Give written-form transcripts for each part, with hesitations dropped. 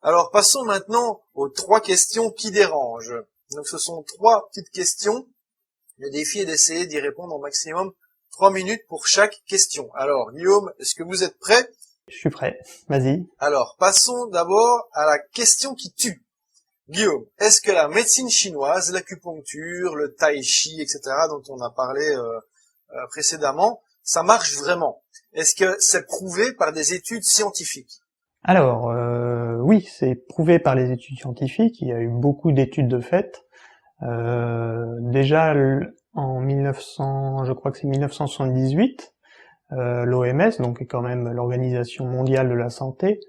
Alors, passons maintenant aux 3 questions qui dérangent. Donc, ce sont 3 petites questions. Le défi est d'essayer d'y répondre au maximum 3 minutes pour chaque question. Alors, Guillaume, est-ce que vous êtes prêt? Je suis prêt. Vas-y. Alors, passons d'abord à la question qui tue. Guillaume, est-ce que la médecine chinoise, l'acupuncture, le tai chi, etc., dont on a parlé précédemment, ça marche vraiment? Est-ce que c'est prouvé par des études scientifiques? Alors, oui, c'est prouvé par les études scientifiques. Il y a eu beaucoup d'études de fait. Déjà, en 1900, je crois que c'est 1978, l'OMS, donc quand même l'Organisation mondiale de la santé,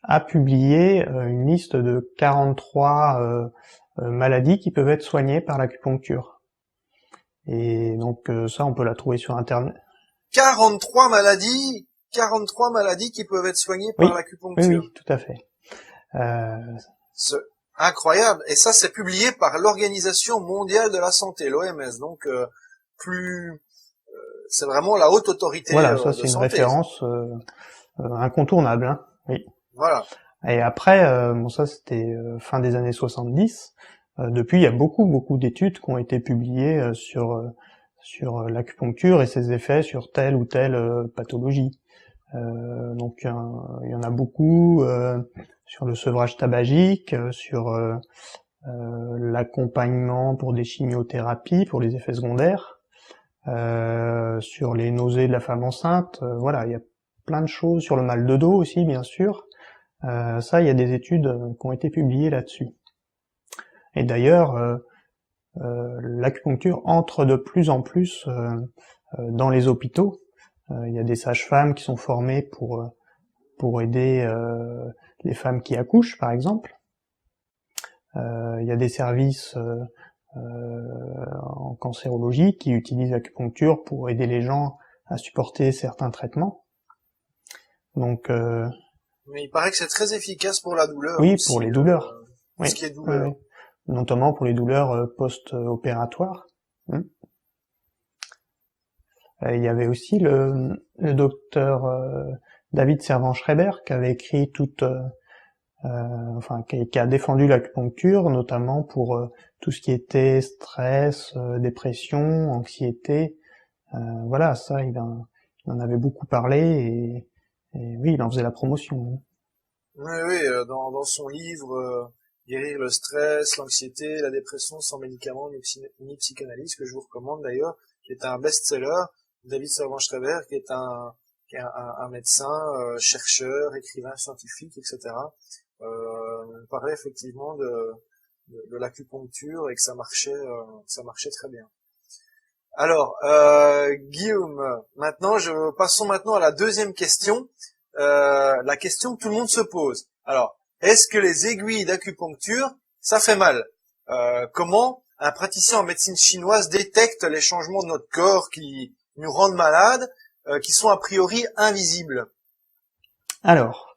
a publié une liste de 43 maladies qui peuvent être soignées par l'acupuncture. Et donc ça, on peut la trouver sur Internet. 43 maladies qui peuvent être soignées par l'acupuncture. Oui, tout à fait. C'est incroyable. Et ça, c'est publié par l'Organisation mondiale de la santé, l'OMS. Donc, c'est vraiment la haute autorité voilà, ça c'est de une santé. Référence incontournable. Hein. Oui. Voilà. Et après, bon ça c'était fin des années 70. Depuis, il y a beaucoup d'études qui ont été publiées sur l'acupuncture et ses effets sur telle ou telle pathologie. Donc il y en a beaucoup sur le sevrage tabagique, sur l'accompagnement pour des chimiothérapies, pour les effets secondaires, sur les nausées de la femme enceinte. Voilà, il y a plein de choses, sur le mal de dos aussi, bien sûr. Ça, il y a des études qui ont été publiées là-dessus. Et d'ailleurs, l'acupuncture entre de plus en plus dans les hôpitaux. Il y a des sages-femmes qui sont formées pour aider les femmes qui accouchent, par exemple. Il y a des services en cancérologie qui utilisent l'acupuncture pour aider les gens à supporter certains traitements. Donc, mais il paraît que c'est très efficace pour la douleur. Oui, aussi, pour les douleurs. Oui. Ce qui est douleur. Notamment pour les douleurs post-opératoires. Il y avait aussi le docteur David Servan-Schreiber qui avait écrit qui a défendu l'acupuncture, notamment pour tout ce qui était stress, dépression, anxiété. Voilà, ça, il en avait beaucoup parlé et oui, il en faisait la promotion. Oui, dans son livre Guérir le stress, l'anxiété, la dépression sans médicaments ni psychanalyse, que je vous recommande d'ailleurs, qui est un best-seller, David Servan-Schreiber, qui est un médecin, chercheur, écrivain scientifique, etc. On parlait effectivement de l'acupuncture et que ça marchait très bien. Alors, Guillaume, passons maintenant à la deuxième question, la question que tout le monde se pose. Alors, est-ce que les aiguilles d'acupuncture, ça fait mal? Comment un praticien en médecine chinoise détecte les changements de notre corps qui nous rendent malades, qui sont a priori invisibles? Alors,